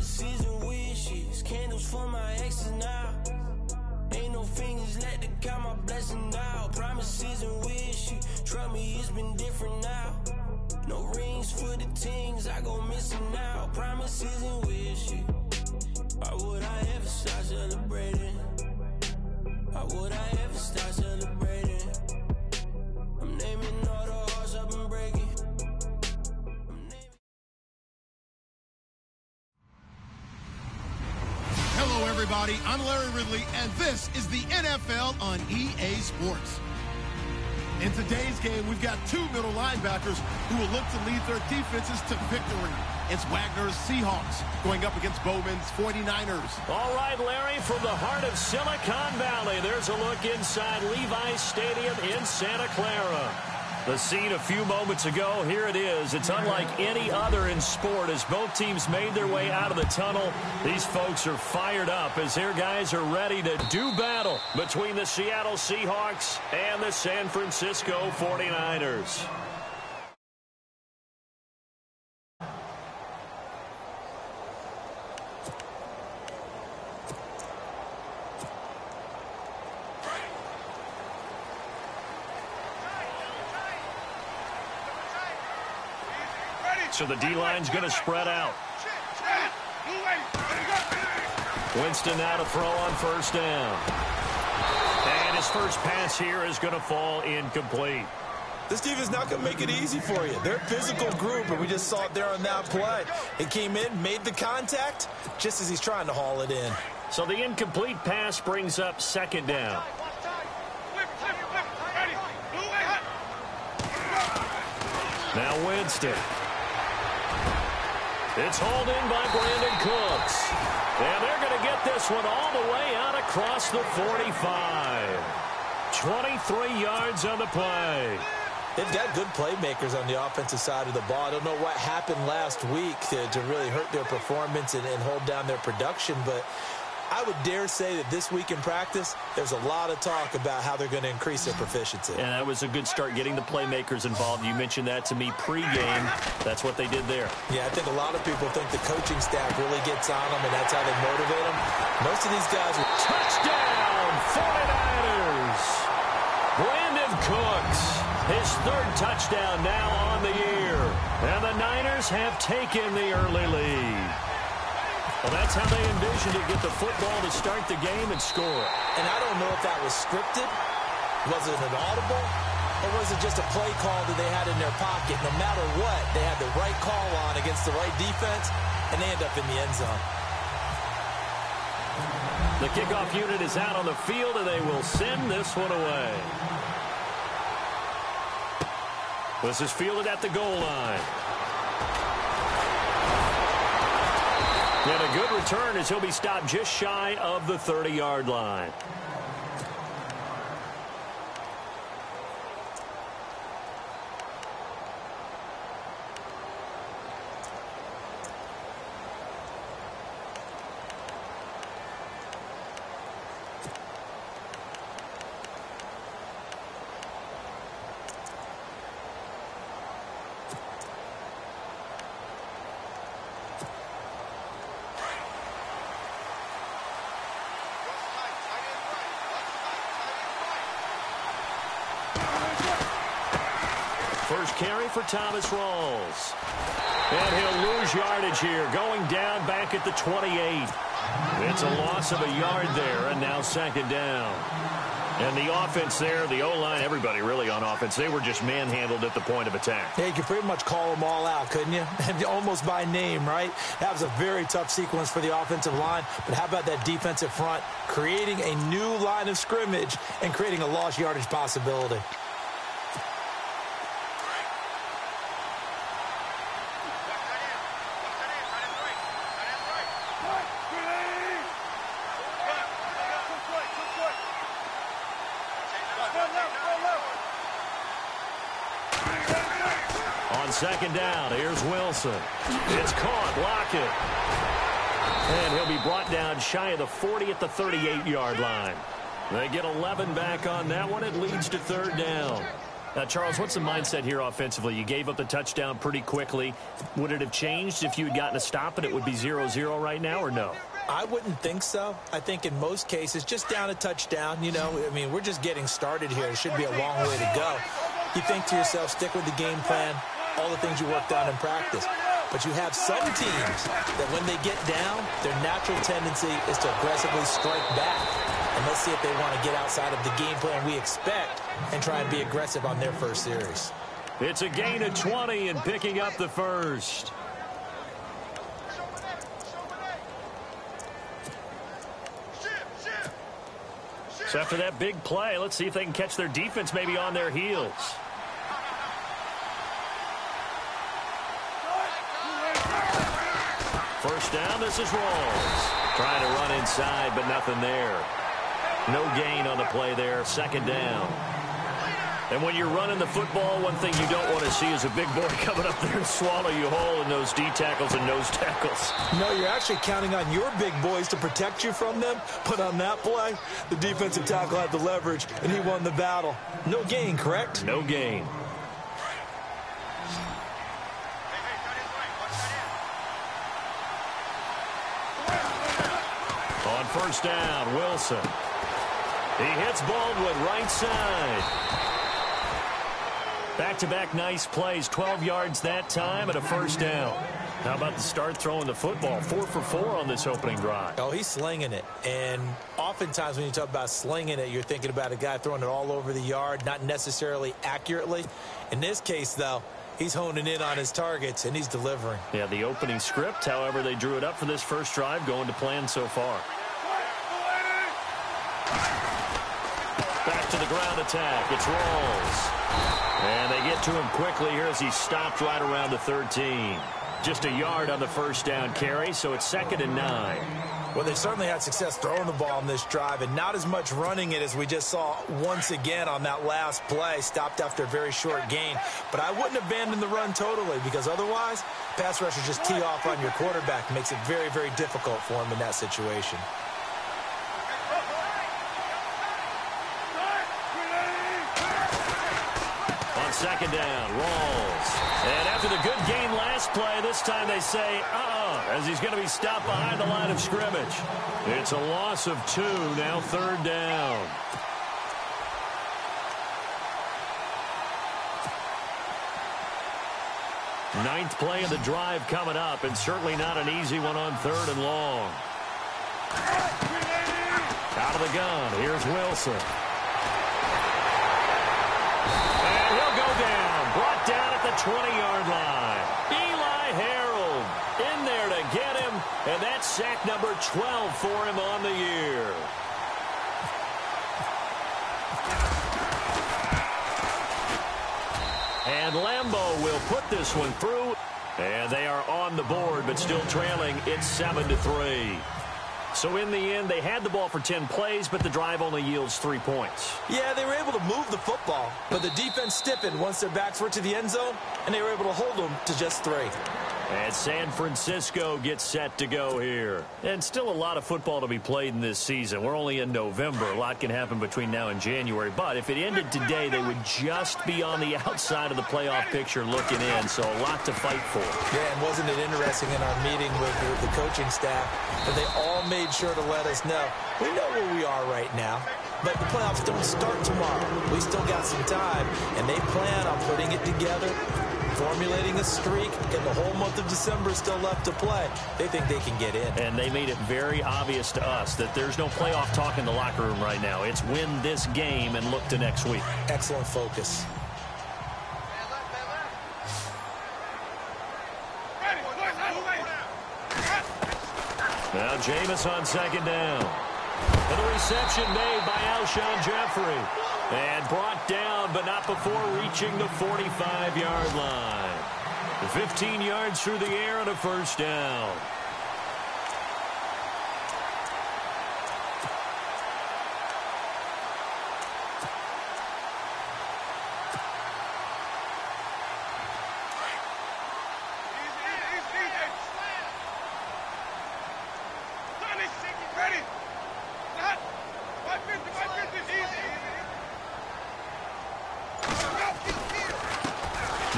Promises and wishes, candles for my exes now. Ain't no fingers let to count my blessings now. Promises and wishes, trust me, it's been different now. No rings for the things I go missing now. Promises and wishes. Why would I ever start celebrating? Why would I ever start celebrating? I'm naming all the hearts I've been breaking. Hello, everybody. I'm Larry Ridley, and this is the NFL on EA Sports. In today's game, we've got two middle linebackers who will look to lead their defenses to victory. It's Wagner's Seahawks going up against Bowman's 49ers. All right, Larry, from the heart of Silicon Valley, there's a look inside Levi's Stadium in Santa Clara. The scene a few moments ago, here it is. It's unlike any other in sport as both teams made their way out of the tunnel. These folks are fired up as their guys are ready to do battle between the Seattle Seahawks and the San Francisco 49ers. So the D-line's going to spread out. Winston now to throw on first down. And his first pass here is going to fall incomplete. This defense not going to make it easy for you. They're a physical group, and we just saw it there on that play. It came in, made the contact, just as he's trying to haul it in. So the incomplete pass brings up second down. Now Winston. It's hauled in by Brandon Cooks. And they're going to get this one all the way out across the 45. 23 yards on the play. They've got good playmakers on the offensive side of the ball. I don't know what happened last week to really hurt their performance and hold down their production, but I would dare say that this week in practice, there's a lot of talk about how they're going to increase their proficiency. And that was a good start getting the playmakers involved. You mentioned that to me pregame. That's what they did there. Yeah, I think a lot of people think the coaching staff really gets on them, and that's how they motivate them. Most of these guys are... Touchdown, 49ers! Brandon Cooks, his third touchdown now on the year. And the Niners have taken the early lead. Well, that's how they envisioned to get the football to start the game and score. And I don't know if that was scripted. Was it an audible? Or was it just a play call that they had in their pocket? No matter what, they had the right call on against the right defense, and they end up in the end zone. The kickoff unit is out on the field, and they will send this one away. This is fielded at the goal line. And a good return as he'll be stopped just shy of the 30-yard line. First carry for Thomas Rawls. And he'll lose yardage here, going down back at the 28. It's a loss of a yard there, and now second down. And the offense there, the O-line, everybody really on offense, they were just manhandled at the point of attack. Yeah, you could pretty much call them all out, couldn't you? Almost by name, right? That was a very tough sequence for the offensive line. But how about that defensive front creating a new line of scrimmage and creating a lost yardage possibility? On second down, here's Wilson. It's caught, Lockett. And he'll be brought down shy of the 40 at the 38-yard line. They get 11 back on that one. It leads to third down. Charles, what's the mindset here offensively? You gave up the touchdown pretty quickly. Would it have changed if you had gotten a stop and it would be 0-0 right now, or no? I wouldn't think so. I think in most cases, just down a touchdown, we're just getting started here. It should be a long way to go. You think to yourself, stick with the game plan, all the things you worked on in practice. But you have some teams that when they get down, their natural tendency is to aggressively strike back. And let's see if they want to get outside of the game plan we expect and try and be aggressive on their first series. It's a gain of 20 and picking up the first. So after that big play, let's see if they can catch their defense maybe on their heels. First down, this is Rawls. Trying to run inside, but nothing there. No gain on the play there, second down. And when you're running the football, one thing you don't want to see is a big boy coming up there and swallow you whole in those D tackles and nose tackles. No, you're actually counting on your big boys to protect you from them. But on that play, the defensive tackle had the leverage, and he won the battle. No gain, correct? No gain. On first down, Wilson. He hits Baldwin right side. Back-to-back nice plays, 12 yards that time and a first down. How about the start throwing the football? 4 for 4 on this opening drive. Oh, he's slinging it. And oftentimes when you talk about slinging it, you're thinking about a guy throwing it all over the yard, not necessarily accurately. In this case, though, he's honing in on his targets, and he's delivering. Yeah, the opening script, however, they drew it up for this first drive, going to plan so far. Back to the ground attack. It's Rawls. And they get to him quickly here as he stopped right around the 13. Just a yard on the first down carry, so it's 2nd and 9. Well, they certainly had success throwing the ball in this drive, and not as much running it as we just saw once again on that last play. Stopped after a very short gain. But I wouldn't abandon the run totally, because otherwise, pass rushers just tee off on your quarterback. Makes it very, very difficult for him in that situation. Second down, Rawls. And after the good gain last play, this time they say, as he's going to be stopped behind the line of scrimmage. It's a loss of 2, now 3rd down. Ninth play of the drive coming up, and certainly not an easy one on 3rd and long. Out of the gun, here's Wilson. Brought down at the 20-yard line. Eli Harold in there to get him, and that's sack number 12 for him on the year. And Lambeau will put this one through, and they are on the board, but still trailing. It's 7-3. So in the end, they had the ball for 10 plays, but the drive only yields 3 points. Yeah, they were able to move the football, but the defense stiffened once their backs were to the end zone, and they were able to hold them to just 3. And San Francisco gets set to go here. And still a lot of football to be played in this season. We're only in November. A lot can happen between now and January. But if it ended today, they would just be on the outside of the playoff picture looking in. So a lot to fight for. Yeah, and wasn't it interesting in our meeting with the coaching staff that they all made sure to let us know, we know where we are right now, but the playoffs don't start tomorrow. We still got some time, and they plan on putting it together, formulating a streak, and the whole month of December is still left to play. They think they can get in. And they made it very obvious to us that there's no playoff talk in the locker room right now. It's win this game and look to next week. Excellent focus. Now Jameis on second down. And the reception made by Alshon Jeffrey. And brought down, but not before reaching the 45-yard line. 15 yards through the air and a first down.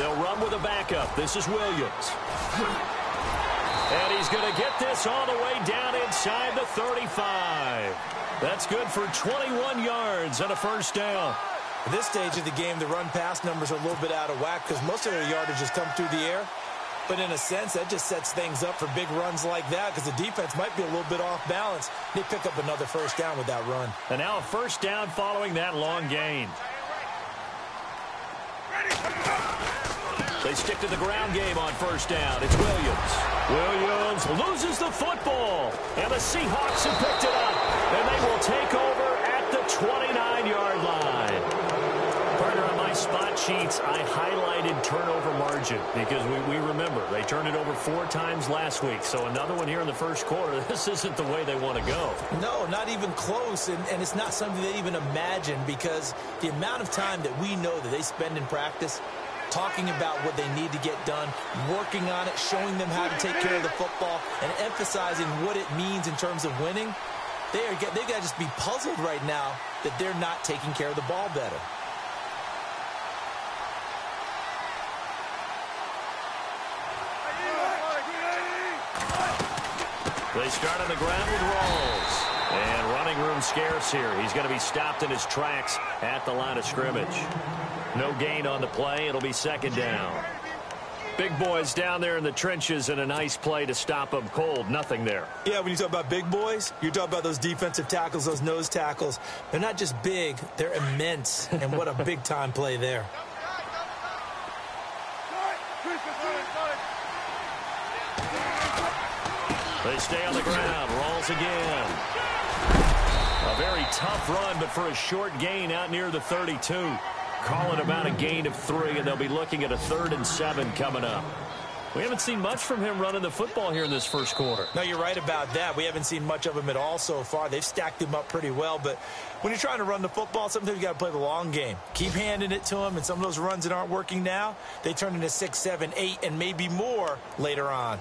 They'll run with a backup. This is Williams. And he's going to get this all the way down inside the 35. That's good for 21 yards and a first down. At this stage of the game, the run-pass numbers are a little bit out of whack because most of their yardage has come through the air. But in a sense, that just sets things up for big runs like that because the defense might be a little bit off balance. They pick up another first down with that run. And now a first down following that long gain. They stick to the ground game on first down. It's Williams. Williams loses the football. And the Seahawks have picked it up. And they will take over at the 29-yard line. Partner, on my spot sheets, I highlighted turnover margin because we remember they turned it over 4 times last week. So another one here in the first quarter. This isn't the way they want to go. No, not even close. And it's not something they even imagine because the amount of time that we know that they spend in practice talking about what they need to get done, working on it, showing them how to take care of the football, and emphasizing what it means in terms of winning, they got to just be puzzled right now that they're not taking care of the ball better. They start on the ground with Rawls. And running room scarce here. He's going to be stopped in his tracks at the line of scrimmage. No gain on the play. It'll be second down. Big boys down there in the trenches and a nice play to stop them cold. Nothing there. Yeah, when you talk about big boys, you're talking about those defensive tackles, those nose tackles. They're not just big, they're immense. And what a big-time play there. They stay on the ground. Rawls again. A very tough run, but for a short gain out near the 32. Call it about a gain of 3, and they'll be looking at a 3rd and 7 coming up. We haven't seen much from him running the football here in this first quarter. No, you're right about that. We haven't seen much of him at all so far. They've stacked him up pretty well, but when you're trying to run the football, sometimes you got to play the long game. Keep handing it to him, and some of those runs that aren't working now, they turn into 6, 7, 8, and maybe more later on.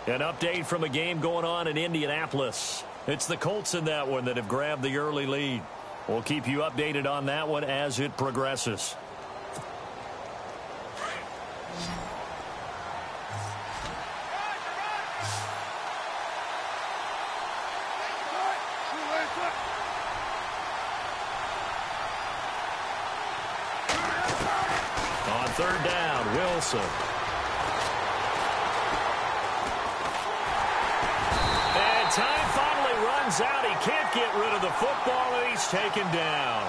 An update from a game going on in Indianapolis. It's the Colts in that one that have grabbed the early lead. We'll keep you updated on that one as it progresses. On third down, Wilson. And time finally runs out. He can't get rid of the football, and he's taken down.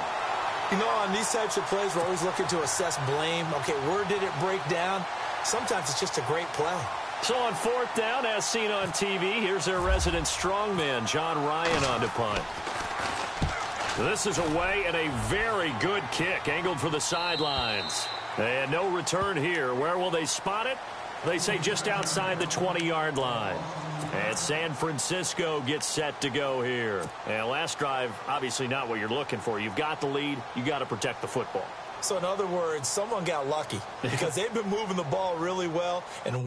You know, on these types of plays, we're always looking to assess blame. Okay, where did it break down? Sometimes it's just a great play. So on fourth down, as seen on TV, here's their resident strongman, John Ryan, on to punt. This is away and a very good kick, angled for the sidelines. And no return here. Where will they spot it? They say just outside the 20-yard line. And San Francisco gets set to go here. And last drive, obviously not what you're looking for. You've got the lead. You got to protect the football. So in other words, someone got lucky because they've been moving the ball really well. And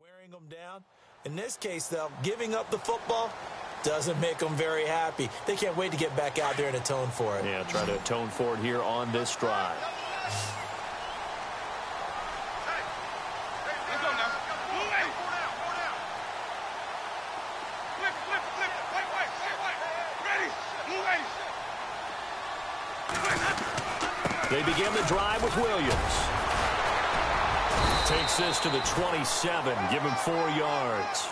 wearing them down. In this case, though, giving up the football doesn't make them very happy. They can't wait to get back out there and atone for it. Yeah, try to atone for it here on this drive. They begin the drive with Williams. Takes this to the 27, give him 4 yards.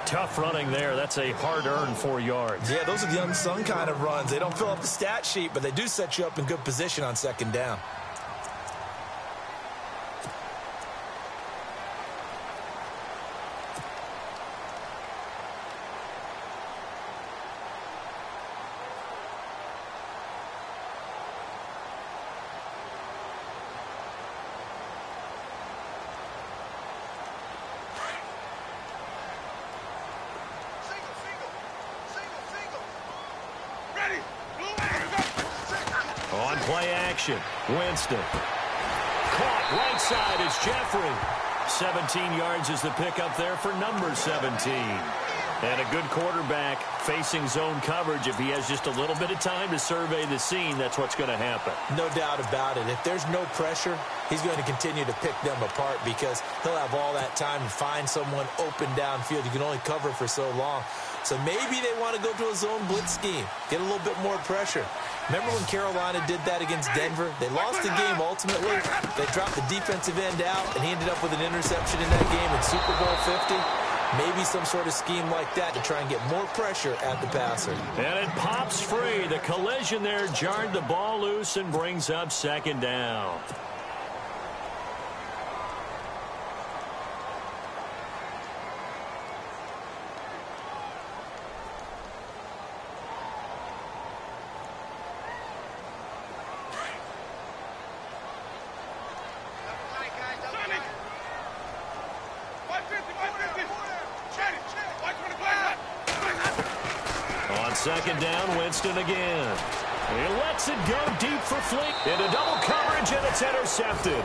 Tough running there. That's a hard-earned 4 yards. Yeah, those are the unsung kind of runs. They don't fill up the stat sheet, but they do set you up in good position on second down. On play action, Winston. Caught right side is Jeffrey. 17 yards is the pickup there for number 17. And a good quarterback facing zone coverage. If he has just a little bit of time to survey the scene, that's what's going to happen. No doubt about it. If there's no pressure, he's going to continue to pick them apart because he'll have all that time to find someone open downfield. You can only cover for so long. So maybe they want to go to a zone blitz scheme, get a little bit more pressure. Remember when Carolina did that against Denver? They lost the game ultimately. They dropped the defensive end out, and he ended up with an interception in that game in Super Bowl 50. Maybe some sort of scheme like that to try and get more pressure at the passer. And it pops free. The collision there jarred the ball loose and brings up second down. Second down, Winston again. He lets it go deep for Flink. Into double coverage, and it's intercepted.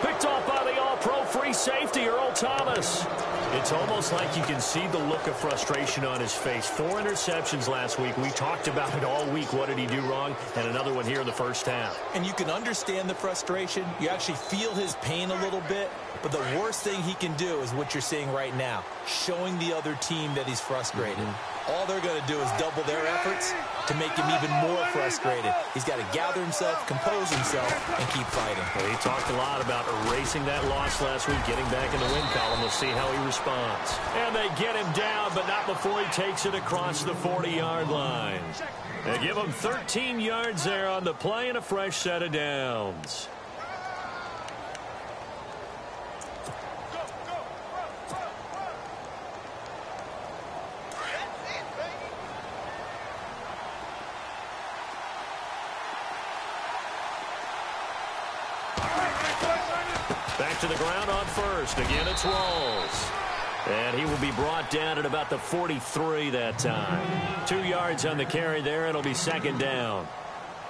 Picked off by the all-pro free safety, Earl Thomas. It's almost like you can see the look of frustration on his face. 4 interceptions last week. We talked about it all week. What did he do wrong? And another one here in the first half. And you can understand the frustration. You actually feel his pain a little bit. But the worst thing he can do is what you're seeing right now, showing the other team that he's frustrated. All they're going to do is double their efforts to make him even more frustrated. He's got to gather himself, compose himself, and keep fighting. Well, he talked a lot about erasing that loss last week, getting back in the win column. We'll see how he responds. And they get him down, but not before he takes it across the 40-yard line. They give him 13 yards there on the play and a fresh set of downs. Back to the ground on first. Again, it's Rawls. And he will be brought down at about the 43 that time. 2 yards on the carry there. It'll be second down.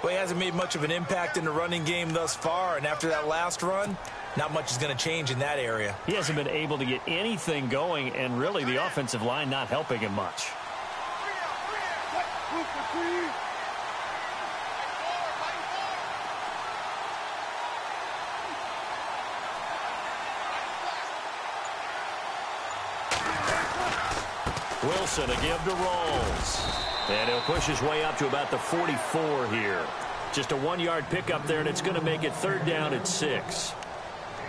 Well, he hasn't made much of an impact in the running game thus far. And after that last run, not much is going to change in that area. He hasn't been able to get anything going. And really, the offensive line not helping him much. Wilson to give to Rawls. And he'll push his way up to about the 44 here. Just a 1-yard pickup there, and it's going to make it third down at 6.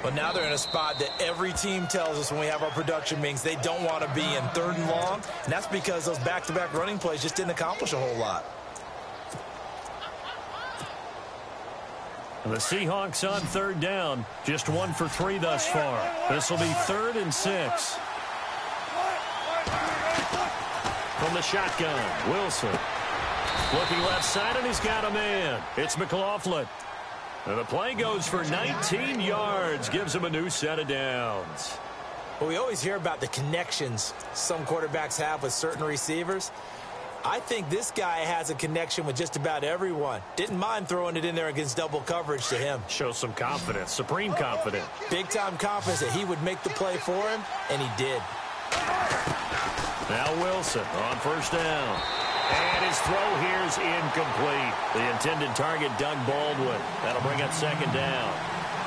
But now they're in a spot that every team tells us when we have our production meetings they don't want to be in, third and long. And that's because those back-to-back running plays just didn't accomplish a whole lot. And the Seahawks on third down, just 1 for 3 thus far. This will be 3rd and 6. From the shotgun, Wilson. Looking left side, and he's got a man. It's McLaughlin. And the play goes for 19 yards. Gives him a new set of downs. Well, we always hear about the connections some quarterbacks have with certain receivers. I think this guy has a connection with just about everyone. Didn't mind throwing it in there against double coverage to him. Shows some confidence, supreme confidence. Big-time confidence that he would make the play for him, and he did. Now Wilson on first down. And his throw here is incomplete. The intended target, Doug Baldwin. That'll bring up second down.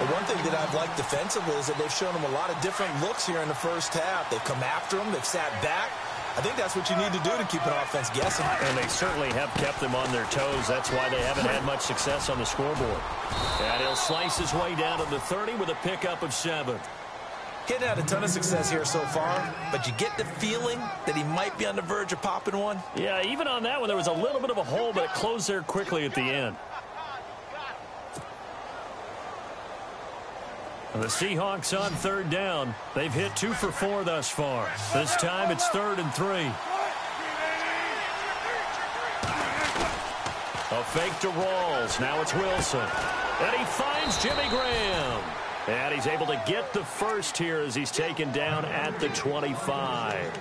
The one thing that I've liked defensively is that they've shown him a lot of different looks here in the first half. They've come after him. They've sat back. I think that's what you need to do to keep an offense guessing. And they certainly have kept them on their toes. That's why they haven't had much success on the scoreboard. And he'll slice his way down to the 30 with a pickup of 7. Getting had a ton of success here so far, but you get the feeling that he might be on the verge of popping one. Yeah, even on that one, there was a little bit of a hole, but it closed there quickly at the end. And the Seahawks on third down. They've hit 2 for 4 thus far. This time it's 3rd and 3. A fake to Rawls. Now it's Wilson. And he finds Jimmy Graham. And he's able to get the first here as he's taken down at the 25.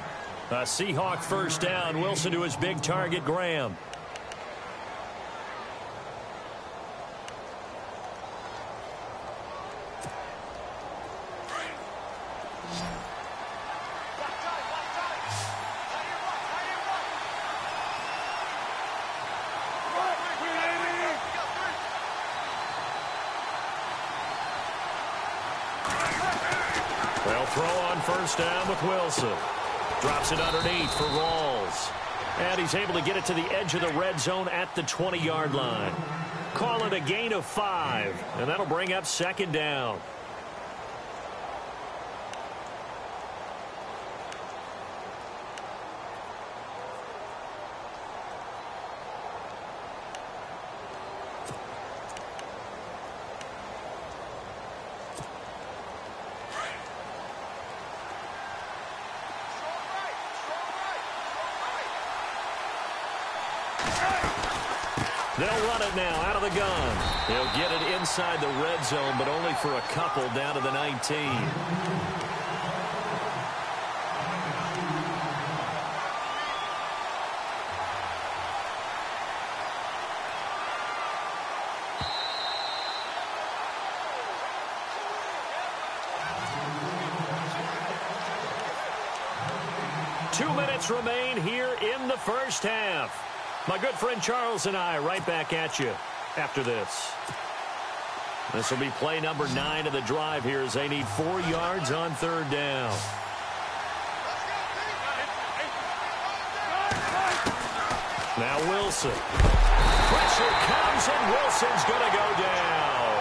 A Seahawk first down. Wilson to his big target, Graham. throw on first down with Wilson. Drops it underneath for Rawls. And he's able to get it to the edge of the red zone at the 20-yard line. Call it a gain of 5, and that'll bring up second down. They'll run it now out of the gun. He'll get it inside the red zone, but only for a couple down to the 19. Two minutes remain here in the first half. My good friend Charles and I right back at you after this. This will be play number 9 of the drive here as they need 4 yards on third down. Now Wilson. Pressure comes and Wilson's going to go down.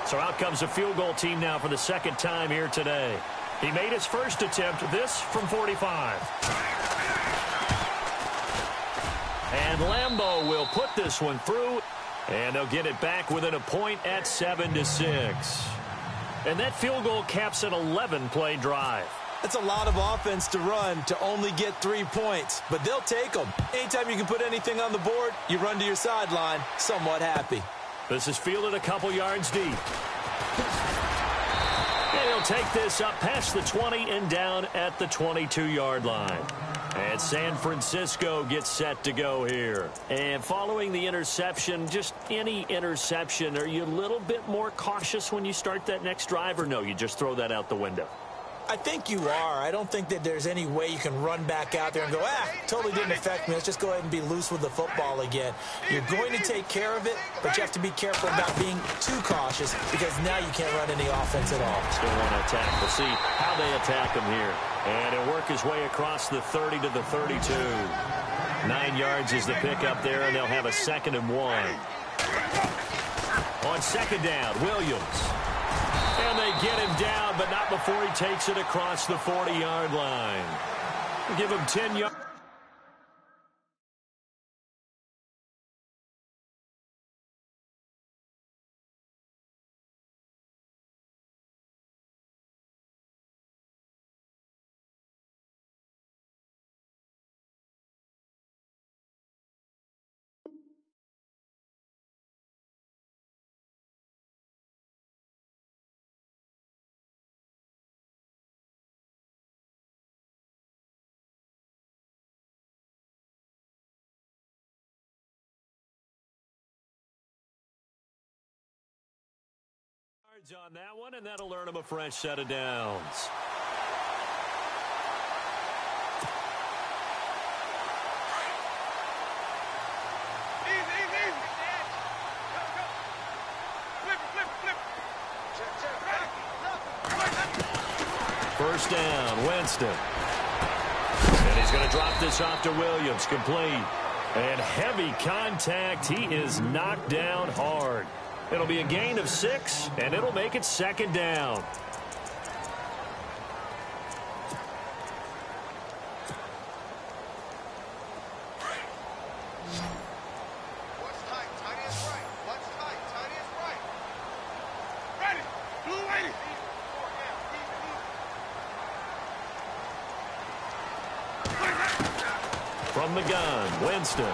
So out comes a field goal team now for the second time here today. He made his first attempt, this from 45. And Lambeau will put this one through, and they'll get it back within a point at 7-6. And that field goal caps an 11-play drive. That's a lot of offense to run to only get 3 points, but they'll take them. Anytime you can put anything on the board, you run to your sideline somewhat happy. This is fielded a couple yards deep. And he'll take this up past the 20 and down at the 22-yard line. And San Francisco gets set to go here. And following the interception, just any interception, are you a little bit more cautious when you start that next drive, or no, you just throw that out the window? I think you are. I don't think that there's any way you can run back out there and go, totally didn't affect me. Let's just go ahead and be loose with the football again. You're going to take care of it, but you have to be careful about being too cautious because now you can't run any offense at all. Still want to attack. We'll see how they attack him here. And he'll work his way across the 30 to the 32. 9 yards is the pickup there, and they'll have a 2nd and 1. On second down, Williams. And they get him down, but not before he takes it across the 40-yard line. We'll give him 10 yards. On that one, and that'll earn him a fresh set of downs. First down, Winston. And he's going to drop this off to Williams, complete. And heavy contact. He is knocked down hard. It'll be a gain of 6, and it'll make it second down. What's tight? Tight is right. What's tight? Tight is right. Ready. Blue ready. From the gun, Winston.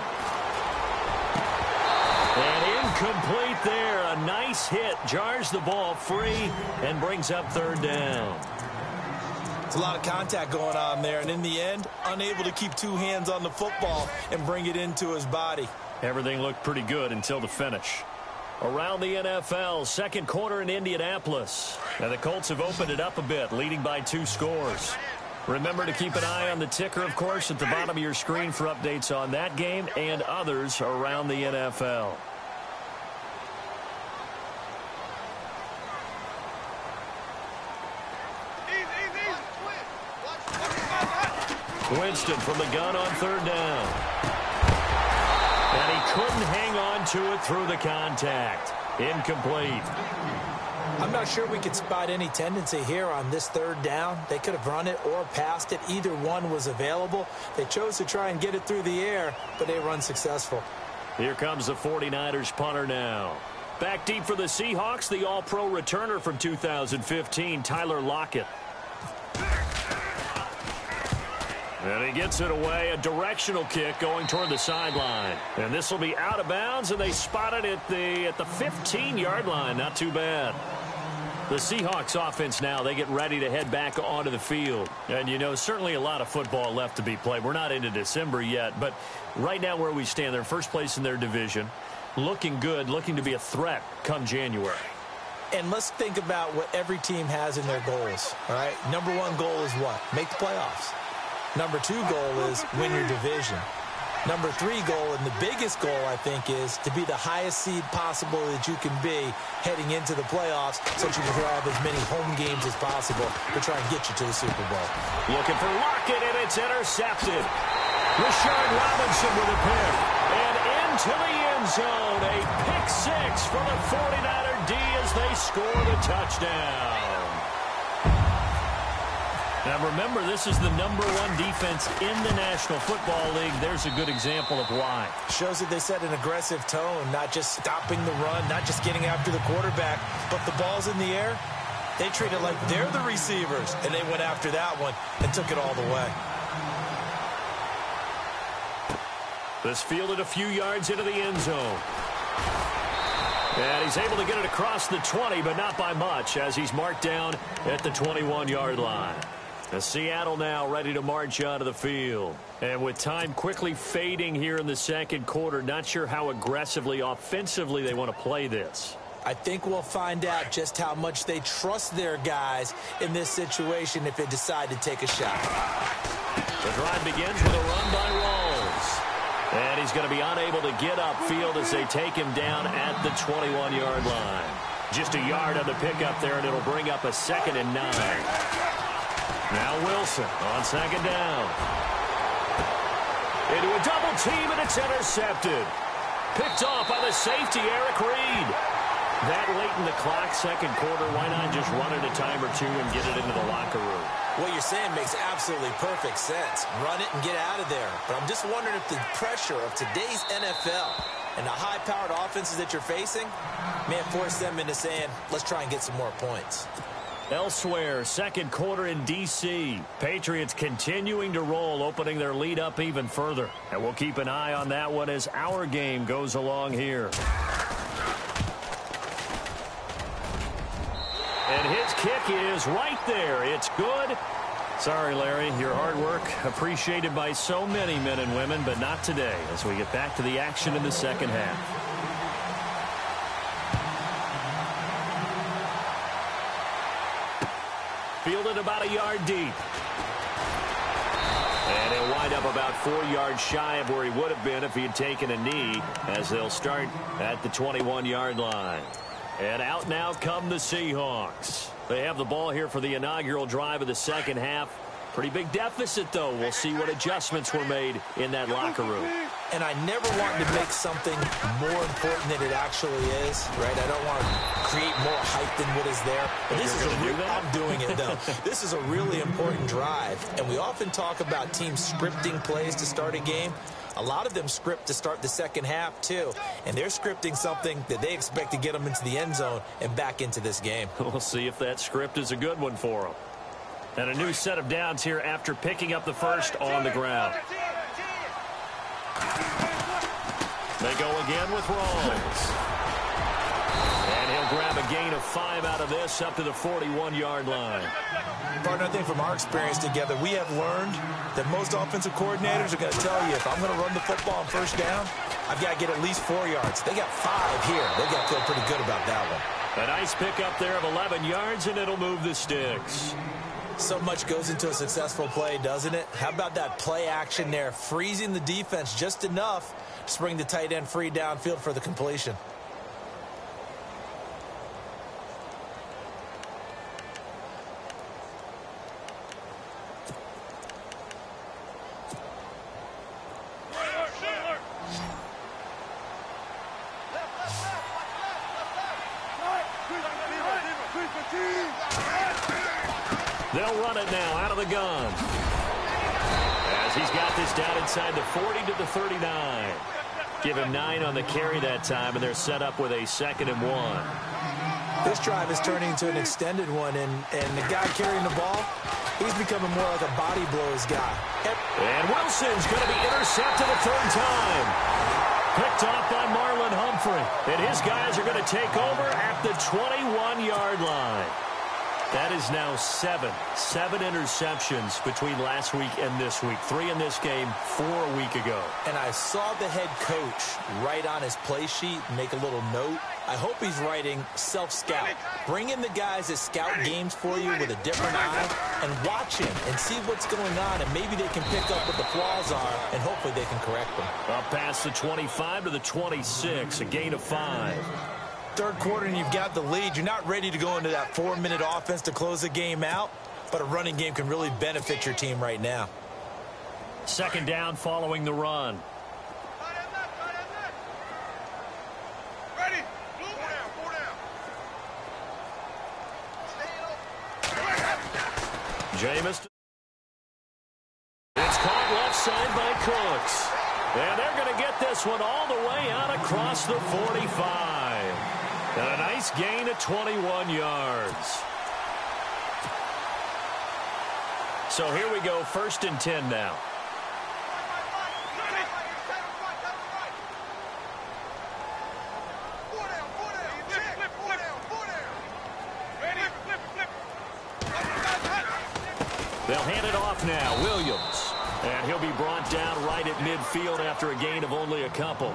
And incomplete there. A nice hit. Jars the ball free and brings up third down. It's a lot of contact going on there, and in the end, unable to keep 2 hands on the football and bring it into his body. Everything looked pretty good until the finish. Around the NFL, second quarter in Indianapolis. And the Colts have opened it up a bit, leading by 2 scores. Remember to keep an eye on the ticker, of course, at the bottom of your screen for updates on that game and others around the NFL. Winston from the gun on third down. And he couldn't hang on to it through the contact. Incomplete. I'm not sure we could spot any tendency here on this third down. They could have run it or passed it. Either one was available. They chose to try and get it through the air, but they were unsuccessful. Here comes the 49ers punter now. Back deep for the Seahawks, the All-Pro returner from 2015, Tyler Lockett. And he gets it away, a directional kick going toward the sideline. And this will be out of bounds, and they spot it at the 15-yard line. Not too bad. The Seahawks offense now, they get ready to head back onto the field. And, you know, certainly a lot of football left to be played. We're not into December yet, but right now where we stand, they're first place in their division. Looking good, looking to be a threat come January. And let's think about what every team has in their goals, all right? Number one goal is what? Make the playoffs. Number two goal is win your division. Number three goal, and the biggest goal, I think, is to be the highest seed possible that you can be heading into the playoffs so that you can have as many home games as possible to try and get you to the Super Bowl. Looking for Lockett, and it's intercepted. Rashard Robinson with a pick. And into the end zone, a pick six for the 49er D as they score the touchdown. Now, remember, this is the #1 defense in the National Football League. There's a good example of why. Shows that they set an aggressive tone, not just stopping the run, not just getting after the quarterback, but the ball's in the air. They treat it like they're the receivers, and they went after that one and took it all the way. This fielded a few yards into the end zone. And he's able to get it across the 20, but not by much, as he's marked down at the 21-yard line. Seattle now ready to march onto the field. And with time quickly fading here in the second quarter, not sure how aggressively, offensively they want to play this. I think we'll find out just how much they trust their guys in this situation if they decide to take a shot. The drive begins with a run by Rawls. And he's going to be unable to get upfield as they take him down at the 21-yard line. Just a yard on the pickup there, and it'll bring up a 2nd and 9. Now Wilson on 2nd down. Into a double team, and it's intercepted. Picked off by the safety, Eric Reed. That late in the clock, second quarter, why not just run it a time or two and get it into the locker room? What you're saying makes absolutely perfect sense. Run it and get out of there. But I'm just wondering if the pressure of today's NFL and the high-powered offenses that you're facing may have forced them into saying, let's try and get some more points. Elsewhere, second quarter in D.C. Patriots continuing to roll, opening their lead up even further. And we'll keep an eye on that one as our game goes along here. And his kick is right there. It's good. Sorry, Larry, your hard work appreciated by so many men and women, but not today as we get back to the action in the second half. Fielded about a yard deep. And he'll wind up about 4 yards shy of where he would have been if he had taken a knee, as they'll start at the 21-yard line. And out now come the Seahawks. They have the ball here for the inaugural drive of the second half. Pretty big deficit, though. We'll see what adjustments were made in that locker room. And I never want to make something more important than it actually is, right? I don't want to create more hype than what is there. But this is I'm doing it, though. This is a really important drive. And we often talk about teams scripting plays to start a game. A lot of them script to start the second half, too. And they're scripting something that they expect to get them into the end zone and back into this game. We'll see if that script is a good one for them. And a new set of downs here after picking up the first on the ground. They go again with Rawls. And he'll grab a gain of 5 out of this up to the 41-yard line. Partner, I think from our experience together, we have learned that most offensive coordinators are going to tell you, if I'm going to run the football on first down, I've got to get at least 4 yards. They got 5 here. They got to feel pretty good about that one. A nice pickup there of 11 yards, and it'll move the sticks. So much goes into a successful play, doesn't it? How about that play action there, freezing the defense just enough to bring the tight end free downfield for the completion. They'll run it now out of the gun. As he's got this down inside the 40 to the 39. Give him 9 on the carry that time, and they're set up with a 2nd and 1. This drive is turning into an extended one, and the guy carrying the ball, he's becoming more like a body blows guy. And Wilson's going to be intercepted a 3rd time. Picked off by Marlon Humphrey. And his guys are going to take over at the 21-yard line. That is now 7 interceptions between last week and this week. 3 in this game, 4 a week ago. And I saw the head coach write on his play sheet, make a little note. I hope he's writing self-scout. Bring in the guys that scout games for you with a different eye and watch him and see what's going on, and maybe they can pick up what the flaws are, and hopefully they can correct them. Up past the 25 to the 26, a gain of 5. 3rd quarter and you've got the lead. You're not ready to go into that 4-minute offense to close the game out, but a running game can really benefit your team right now. 2nd down following the run. Ready? Four down. Jameis. It's caught left side by Cooks. And they're going to get this one all the way out across the 45. And a nice gain of 21 yards. So here we go, 1st and 10 now. They'll hand it off now, Williams. And he'll be brought down right at midfield after a gain of only a couple.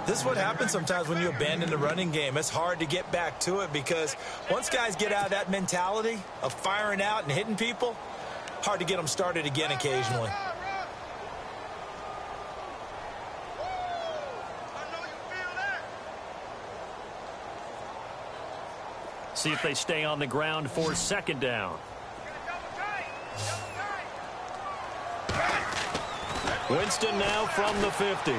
This is what happens sometimes when you abandon the running game. It's hard to get back to it because once guys get out of that mentality of firing out and hitting people, hard to get them started again occasionally. See if they stay on the ground for 2nd down. Winston now from the 50.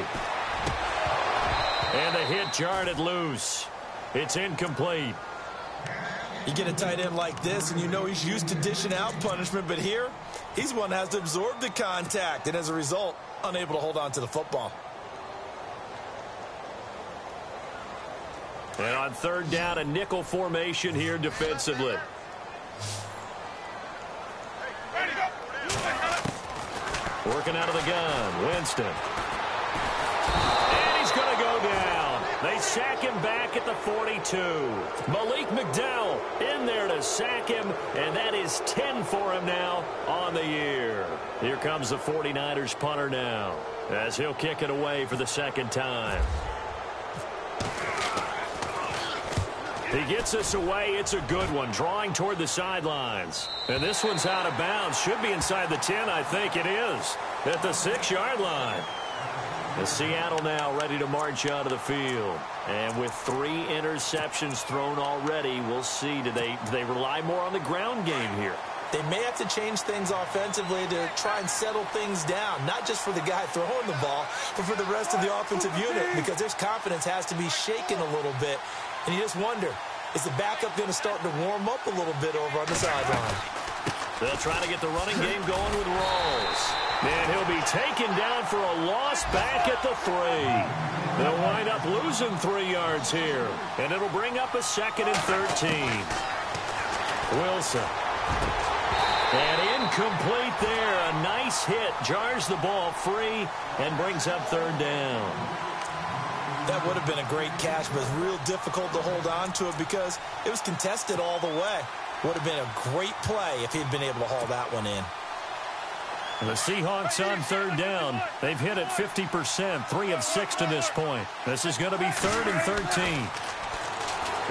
And the hit jarred it loose. It's incomplete. You get a tight end like this, and you know he's used to dishing out punishment, but here, he's one that has to absorb the contact, and as a result, unable to hold on to the football. And on 3rd down, a nickel formation here defensively. Working out of the gun, Winston. And he's going to go down. They sack him back at the 42. Malik McDowell in there to sack him, and that is 10 for him now on the year. Here comes the 49ers punter now, as he'll kick it away for the 2nd time. He gets this away. It's a good one, drawing toward the sidelines. And this one's out of bounds. Should be inside the 10, I think it is, at the 6-yard line. The Seattle now ready to march out of the field. And with 3 interceptions thrown already, we'll see. Do they rely more on the ground game here? They may have to change things offensively to try and settle things down, not just for the guy throwing the ball, but for the rest of the offensive unit, because their confidence has to be shaken a little bit. And you just wonder, is the backup going to start to warm up a little bit over on the sideline? They'll try to get the running game going with Rawls. And he'll be taken down for a loss back at the 3. They'll wind up losing 3 yards here. And it'll bring up a 2nd and 13. Wilson. And incomplete there. A nice hit. Jars the ball free and brings up 3rd down. That would have been a great catch, but it's real difficult to hold on to it because it was contested all the way. Would have been a great play if he'd been able to haul that one in. The Seahawks on 3rd down. They've hit it 50%, 3 of 6 to this point. This is going to be 3rd and 13.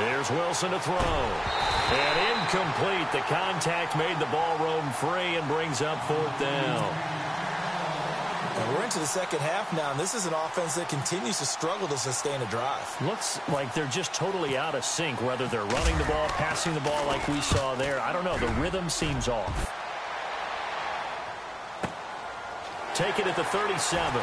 Here's Wilson to throw. And incomplete. The contact made the ball roam free and brings up 4th down. And we're into the 2nd half now, and this is an offense that continues to struggle to sustain a drive. Looks like they're just totally out of sync, whether they're running the ball, passing the ball like we saw there. I don't know. The rhythm seems off. Take it at the 37.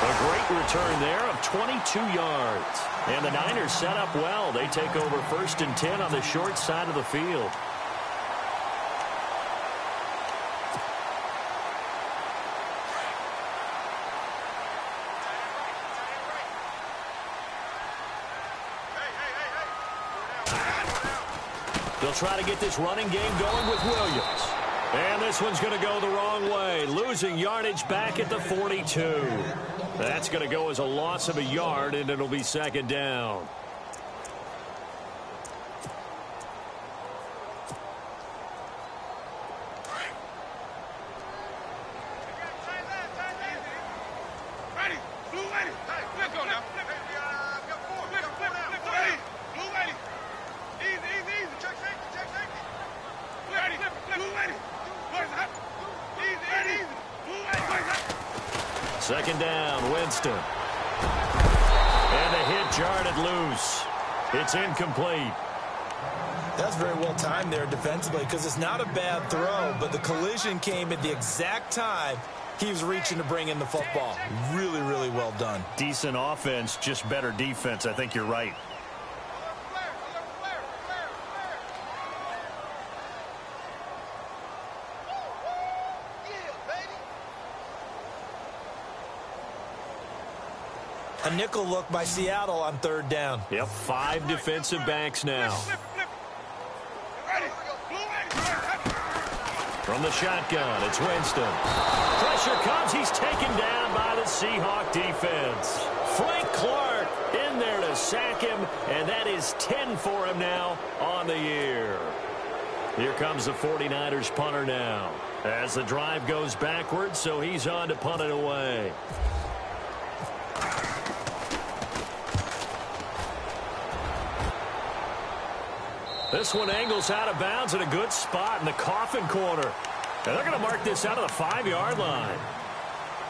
A great return there of 22 yards. And the Niners set up well. They take over 1st and 10 on the short side of the field. They'll try to get this running game going with Williams. And this one's going to go the wrong way, losing yardage back at the 42. That's going to go as a loss of a yard, and it'll be 2nd down. Second down, Winston. And the hit jarred it loose. It's incomplete. That's very well timed there defensively because it's not a bad throw, but the collision came at the exact time he was reaching to bring in the football. Really, really well done. Decent offense, just better defense. I think you're right. A nickel look by Seattle on 3rd down. Yep, 5 defensive backs now. From the shotgun, it's Winston. Pressure comes. He's taken down by the Seahawk defense. Frank Clark in there to sack him, and that is 10 for him now on the year. Here comes the 49ers punter now. As the drive goes backwards, so he's on to punt it away. This one angles out of bounds at a good spot in the coffin corner. And they're going to mark this out of the 5-yard line.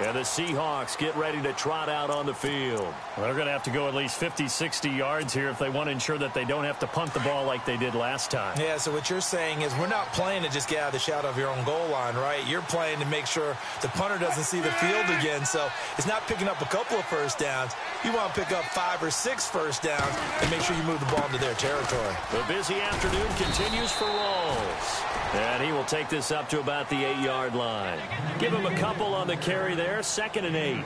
And the Seahawks get ready to trot out on the field. Well, they're going to have to go at least 50, 60 yards here if they want to ensure that they don't have to punt the ball like they did last time. Yeah, so what you're saying is we're not playing to just get out of the shadow of your own goal line, right? You're playing to make sure the punter doesn't see the field again. So it's not picking up a couple of first downs. You want to pick up 5 or 6 first downs and make sure you move the ball into their territory. The busy afternoon continues for Rawls. And he will take this up to about the 8-yard line. Give him a couple on the carry there, 2nd and 8.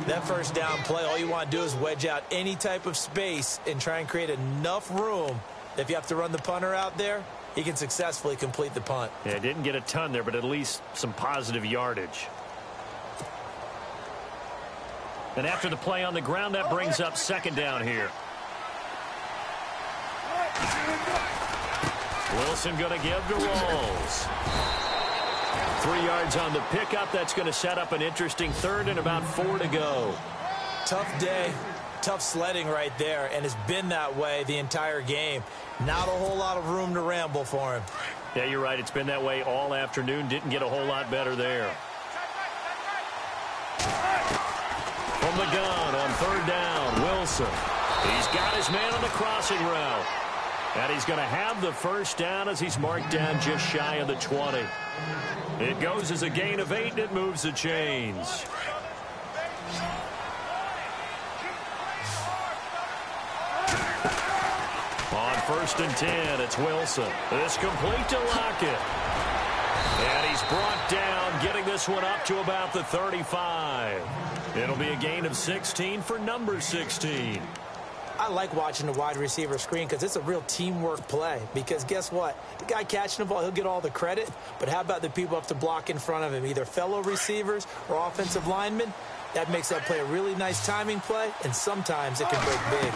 That first down play, all you want to do is wedge out any type of space and try and create enough room. If you have to run the punter out there, he can successfully complete the punt. Yeah, didn't get a ton there, but at least some positive yardage. And after the play on the ground, that brings up 2nd down here. Wilson going to give to Rawls. 3 yards on the pickup. That's going to set up an interesting 3rd and about 4 to go. Tough day, tough sledding right there, and it's been that way the entire game. Not a whole lot of room to ramble for him. Yeah, you're right. It's been that way all afternoon. Didn't get a whole lot better there. From the gun on 3rd down, Wilson. He's got his man on the crossing route. And he's going to have the first down as he's marked down just shy of the 20. It goes as a gain of 8, and it moves the chains. On 1st and 10, it's Wilson. It's complete to Lockett. And he's brought down, getting this one up to about the 35. It'll be a gain of 16 for number 16. I like watching the wide receiver screen because it's a real teamwork play. Because guess what? The guy catching the ball, he'll get all the credit. But how about the people up to block in front of him, either fellow receivers or offensive linemen? That makes that play a really nice timing play, and sometimes it can break big.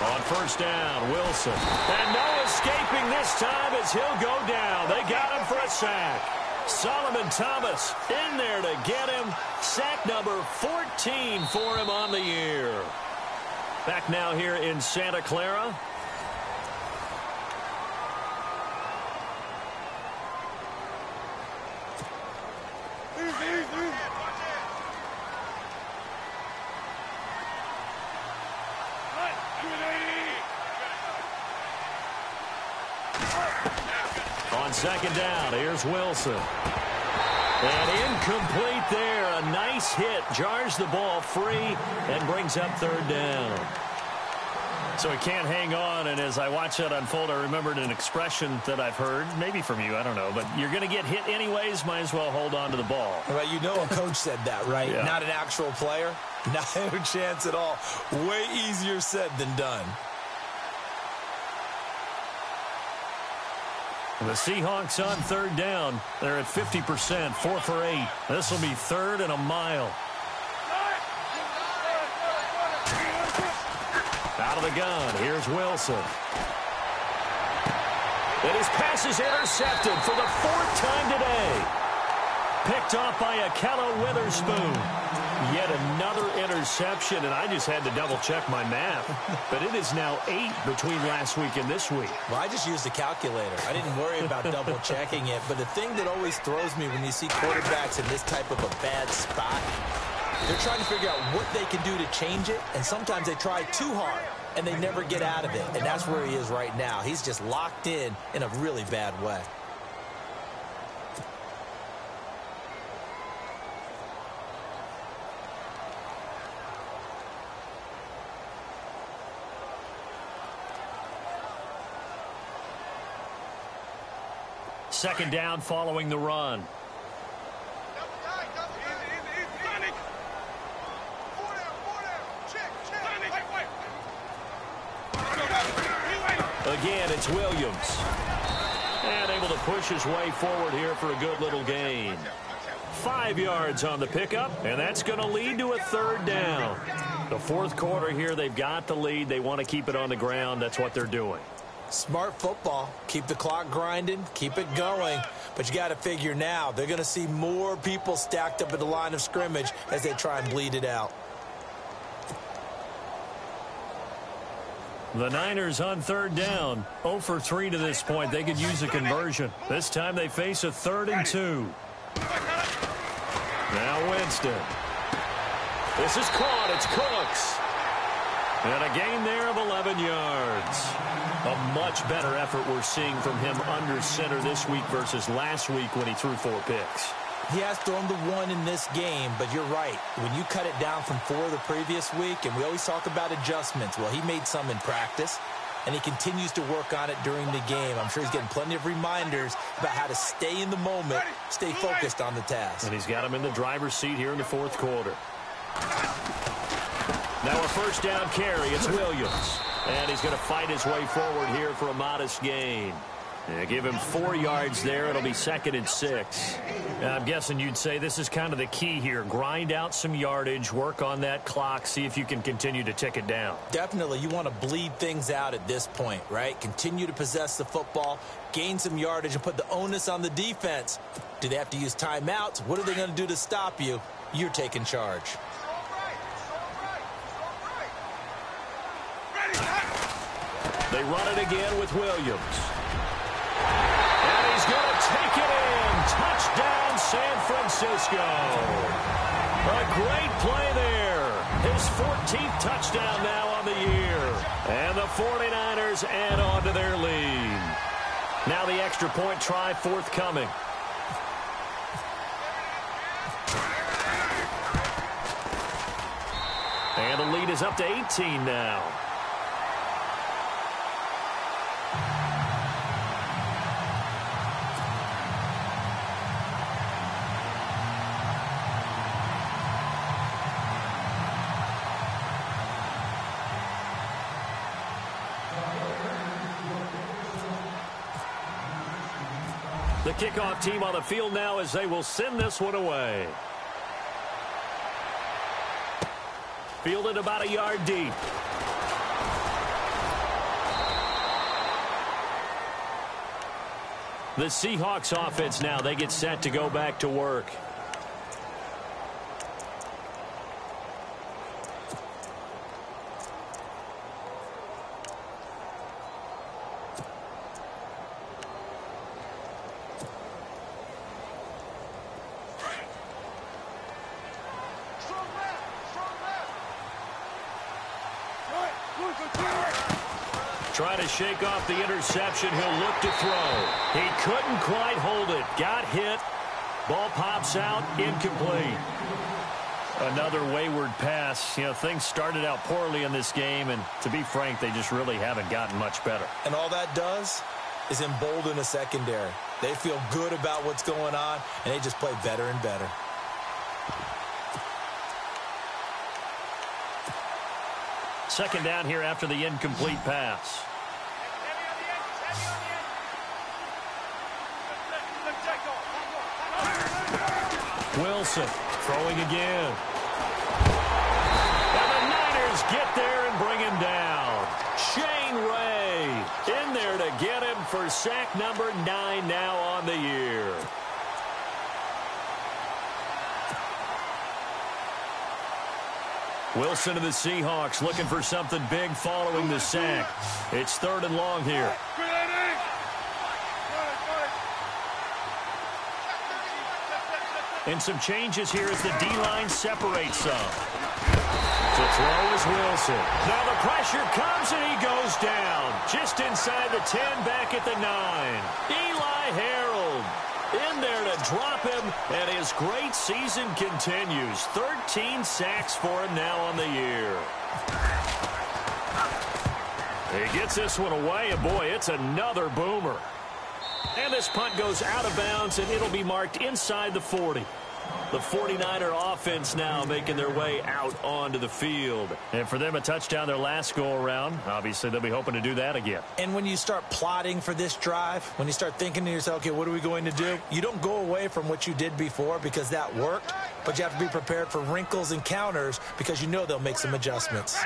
On 1st down, Wilson. And no escaping this time as he'll go down. They got him for a sack. Solomon Thomas in there to get him. Sack number 14 for him on the year. Back now here in Santa Clara. On 2nd down, here's Wilson. And incomplete there. A nice hit. Jars the ball free and brings up third down. So he can't hang on, and as I watch that unfold, I remembered an expression that I've heard, maybe from you, I don't know, but you're going to get hit anyways, might as well hold on to the ball. Well, you know a coach said that, right? Yeah. Not an actual player. No chance at all. Way easier said than done. The Seahawks on third down. They're at 50%, 4 for 8. This will be third and a mile. Out of the gun, here's Wilson. And his pass is intercepted for the 4th time today. Picked off by Akello Witherspoon. Yet another interception, and I just had to double-check my math. But it is now 8 between last week and this week. Well, I just used the calculator. I didn't worry about double-checking it. But the thing that always throws me when you see quarterbacks in this type of a bad spot, they're trying to figure out what they can do to change it, and sometimes they try too hard, and they never get out of it. And that's where he is right now. He's just locked in a really bad way. Second down following the run. Again, it's Williams. And able to push his way forward here for a good little gain. 5 yards on the pickup, and that's going to lead to a third down. The fourth quarter here, they've got the lead. They want to keep it on the ground. That's what they're doing. Smart football. Keep the clock grinding. Keep it going. But you got to figure now, they're going to see more people stacked up at the line of scrimmage as they try and bleed it out. The Niners on third down. 0 for 3 to this point. They could use a conversion. This time they face a 3rd and 2. Now Winston. This is caught. It's Cooks. And a gain there of 11 yards. A much better effort we're seeing from him under center this week versus last week when he threw 4 picks. He has thrown the 1 in this game, but you're right. When you cut it down from 4 the previous week, and we always talk about adjustments, well, he made some in practice, and he continues to work on it during the game. I'm sure he's getting plenty of reminders about how to stay in the moment, stay focused on the task. And he's got him in the driver's seat here in the fourth quarter. Now a first down carry. It's Williams. And he's going to fight his way forward here for a modest gain. Yeah, give him 4 yards there. It'll be 2nd and 6. I'm guessing you'd say this is kind of the key here. Grind out some yardage, work on that clock, see if you can continue to tick it down. Definitely. You want to bleed things out at this point, right? Continue to possess the football, gain some yardage, and put the onus on the defense. Do they have to use timeouts? What are they going to do to stop you? You're taking charge. They run it again with Williams. And he's going to take it in. Touchdown, San Francisco. A great play there. His 14th touchdown now on the year. And the 49ers add on to their lead. Now the extra point try forthcoming. And the lead is up to 18 now. The kickoff team on the field now as they will send this one away. Fielded about a yard deep. The Seahawks offense now, they get set to go back to work. Try to shake off the interception. He'll look to throw. He couldn't quite hold it. Got hit. Ball pops out, incomplete. Another wayward pass. You know, things started out poorly in this game, and to be frank, they just really haven't gotten much better. And all that does is embolden a secondary. They feel good about what's going on, and they just play better and better. Second down here after the incomplete pass. Wilson throwing again. And the Niners get there and bring him down. Shane Ray in there to get him for sack number 9 now on the year. Wilson to the Seahawks looking for something big following the sack. It's 3rd and long here. And some changes here as the D-line separates some. To throw is Wilson. Now the pressure comes and he goes down. Just inside the 10, back at the 9. Eli Harold in there to drop him, and his great season continues. 13 sacks for him now on the year. He gets this one away, and boy, it's another boomer. And this punt goes out of bounds, and it'll be marked inside the 40. The 49er offense now making their way out onto the field. And for them, a touchdown their last go-around. Obviously, they'll be hoping to do that again. And when you start plotting for this drive, when you start thinking to yourself, okay, what are we going to do? You don't go away from what you did before because that worked, but you have to be prepared for wrinkles and counters because you know they'll make some adjustments.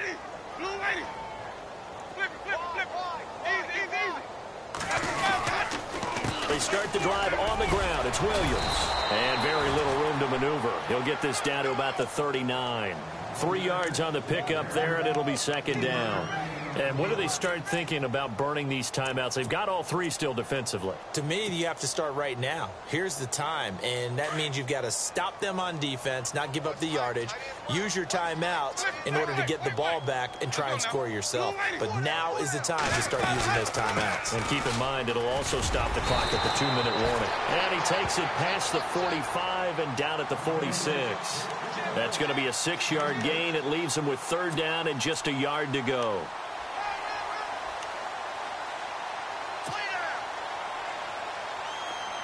They start the drive on the ground. It's Williams. And very little room to maneuver. He'll get this down to about the 39. 3 yards on the pickup there, and it'll be 2nd down. And when do they start thinking about burning these timeouts? They've got all 3 still defensively. To me, you have to start right now. Here's the time, and that means you've got to stop them on defense, not give up the yardage, use your timeouts in order to get the ball back and try and score yourself. But now is the time to start using those timeouts. And keep in mind, it'll also stop the clock at the 2-minute warning. And he takes it past the 45 and down at the 46. That's going to be a 6-yard gain. It leaves him with 3rd down and just a yard to go.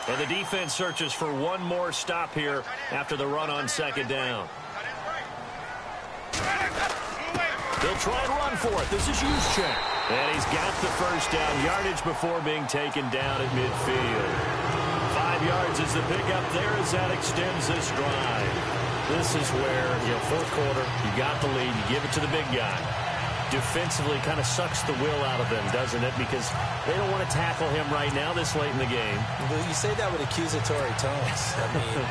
And the defense searches for one more stop here after the run on 2nd down. They'll try and run for it. This is Juszczyk. And he's got the 1st down yardage before being taken down at midfield. 5 yards is the pickup there as that extends this drive. This is where, 4th quarter, you got the lead, you give it to the big guy. Defensively kind of sucks the will out of them, doesn't it? Because they don't want to tackle him right now this late in the game. Well, you say that with accusatory tones. I mean,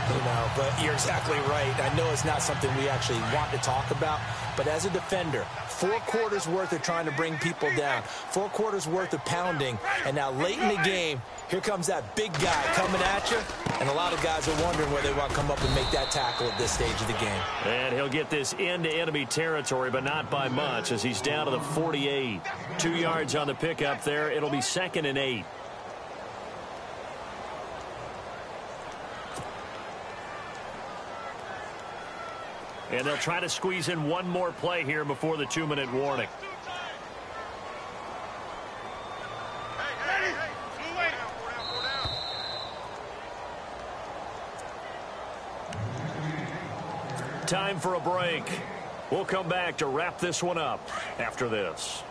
but you're exactly right. I know it's not something we actually want to talk about, but as a defender, 4 quarters worth of trying to bring people down, 4 quarters worth of pounding, and now late in the game, here comes that big guy coming at you, and a lot of guys are wondering whether they want to come up and make that tackle at this stage of the game. And he'll get this into enemy territory, but not by much, as he's down to the 48. 2 yards on the pickup there. It'll be 2nd and 8. And they'll try to squeeze in one more play here before the 2-minute warning. Time for a break. We'll come back to wrap this one up after this.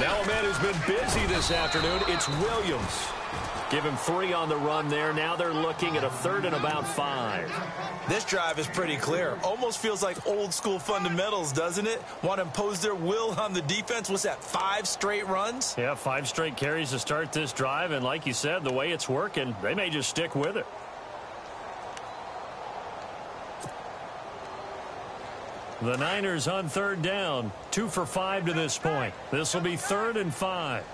Now a man who's been busy this afternoon, it's Williams. Give him 3 on the run there. Now they're looking at a 3rd and about 5. This drive is pretty clear. Almost feels like old school fundamentals, doesn't it? Want to impose their will on the defense. What's that, 5 straight runs? Yeah, 5 straight carries to start this drive. And like you said, the way it's working, they may just stick with it. The Niners on 3rd down. 2 for 5 to this point. This will be 3rd and 5.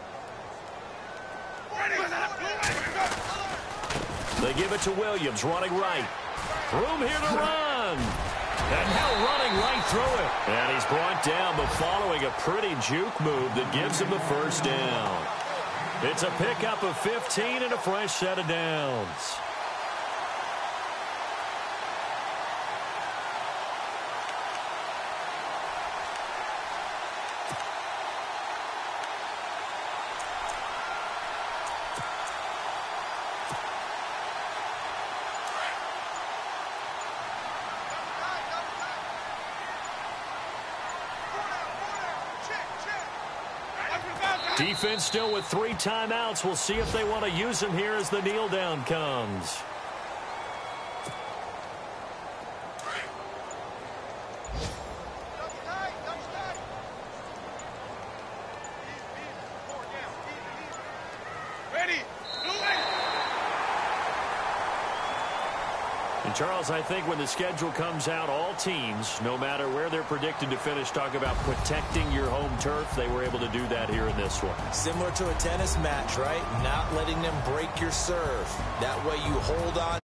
They give it to Williams, running right. Room here to run. And now running right through it. And he's brought down, but following a pretty juke move that gives him the first down. It's a pickup of 15 and a fresh set of downs. Defense still with 3 timeouts. We'll see if they want to use them here as the kneel down comes. And Charles, I think when the schedule comes out, all teams, no matter where they're predicted to finish, talk about protecting your home turf. They were able to do that here in this one. Similar to a tennis match, right? Not letting them break your serve. That way you hold on